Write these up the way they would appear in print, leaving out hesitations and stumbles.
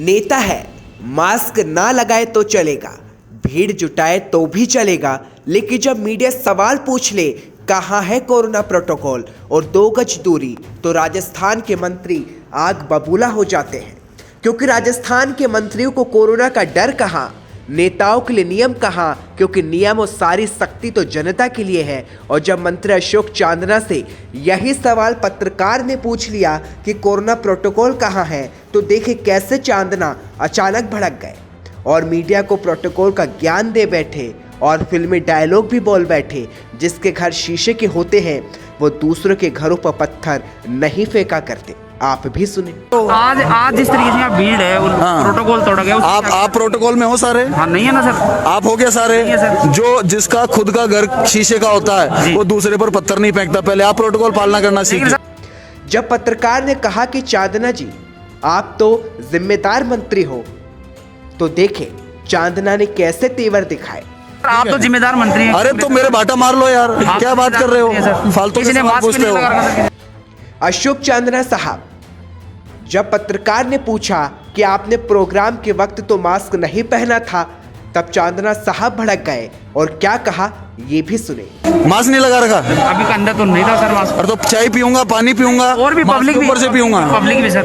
नेता है, मास्क ना लगाए तो चलेगा, भीड़ जुटाए तो भी चलेगा, लेकिन जब मीडिया सवाल पूछ ले कहाँ है कोरोना प्रोटोकॉल और 2 गज दूरी, तो राजस्थान के मंत्री आग बबूला हो जाते हैं। क्योंकि राजस्थान के मंत्रियों को कोरोना का डर कहाँ, नेताओं के लिए नियम कहाँ, क्योंकि नियम और सारी सख्ती तो जनता के लिए है। और जब मंत्री अशोक चांदना से यही सवाल पत्रकार ने पूछ लिया कि कोरोना प्रोटोकॉल कहाँ है, तो देखे कैसे चांदना अचानक भड़क गए और मीडिया को प्रोटोकॉल का ज्ञान दे बैठे और फिल्मी डायलॉग भी बोल बैठे। जिसके घर शीशे के होते हैं वो दूसरों के घरों पर पत्थर नहीं फेंका करते। आप भी सुने। तो आज जिस तरीके से यहाँ भीड़ है प्रोटोकॉल तोड़ा गया। आप प्रोटोकॉल में हो सारे? हाँ, नहीं है ना सर। आप हो गया सारे? नहीं है सर। जो जिसका खुद का घर शीशे का होता है वो दूसरे पर पत्थर नहीं फेंकता। पहले आप प्रोटोकॉल पालना करना सीखिए। जब पत्रकार ने कहा कि चांदना जी आप तो जिम्मेदार मंत्री हो, तो देखे चांदना ने कैसे तेवर दिखाए। आप तो जिम्मेदार मंत्री हैं। अरे तो मेरे भाटा मार लो यार, क्या बात कर रहे हो, फालतू के सवाल पूछते हो। अशोक चांदना साहब, जब पत्रकार ने पूछा कि आपने प्रोग्राम के वक्त तो मास्क नहीं पहना था, तब चांदना साहब भड़क गए और क्या कहा ये भी सुने। मास्क नहीं लगा रखा? अभी का अंदर तो नहीं था सर मास्क। और तो चाय पीऊंगा, पानी पीऊंगा और भी पब्लिक ऊपर से पीऊंगा। पब्लिक भी सर।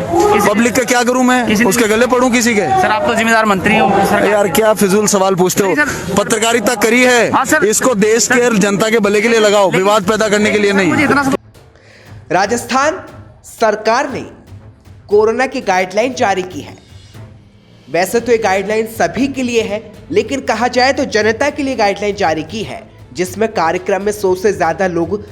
पब्लिक का क्या करूं मैं? उसके गले पड़ूं किसी के? सर आप तो जिम्मेदार मंत्री हो सर। यार क्या फिजूल सवाल पूछते हो। पत्रकारिता करी है, इसको देश के जनता के भले के लिए लगाओ, विवाद पैदा करने के लिए नहीं। राजस्थान सरकार ने कोरोना की गाइडलाइन जारी की है। वैसे तो ये गाइडलाइन सभी के लिए है, लेकिन कहा जाए तो जनता के लिए गाइडलाइन जारी की है, जिसमें कार्यक्रम में 100 से ज्यादा लोग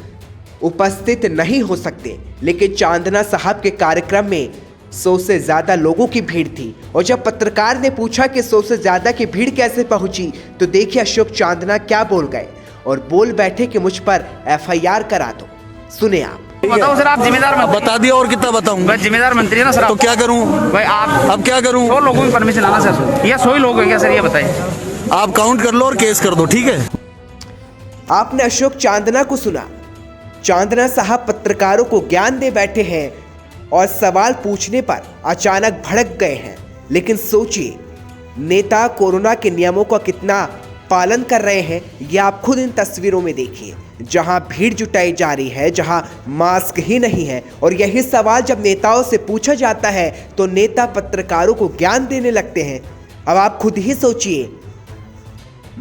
उपस्थित नहीं हो सकते। लेकिन चांदना साहब के कार्यक्रम में 100 से ज्यादा लोगों की भीड़ थी। और जब पत्रकार ने पूछा कि 100 से ज्यादा की भीड़ कैसे पहुंची, तो देखिए अशोक चांदना क्या बोल गए और बोल बैठे कि मुझ पर FIR करा दो। सुने आप। बताओ सर, आप जिम्मेदार मंत्री। बता दिया और कितना बताऊं? भाई जिम्मेदार मंत्री है ना सर। तो क्या करूं भाई? आप अब क्या करूं? 100 लोगों की परमिशन लाना सर। या 100 ही लोग हैं क्या सर, ये बताइए। आप काउंट कर लो और केस कर दो, ठीक है। आपने अशोक चांदना को सुना। चांदना साहब पत्रकारों को ज्ञान दे बैठे हैं और सवाल पूछने पर अचानक भड़क गए हैं। लेकिन सोचिए, नेता कोरोना के नियमों का कितना पालन कर रहे हैं, ये आप खुद इन तस्वीरों में देखिए, जहां भीड़ जुटाई जा रही है, जहां मास्क ही नहीं है। और यही सवाल जब नेताओं से पूछा जाता है तो नेता पत्रकारों को ज्ञान देने लगते हैं। अब आप खुद ही सोचिए,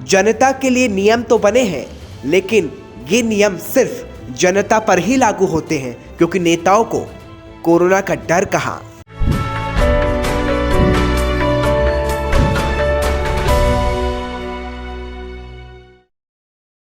जनता के लिए नियम तो बने हैं, लेकिन ये नियम सिर्फ जनता पर ही लागू होते हैं, क्योंकि नेताओं को कोरोना का डर कहाँ।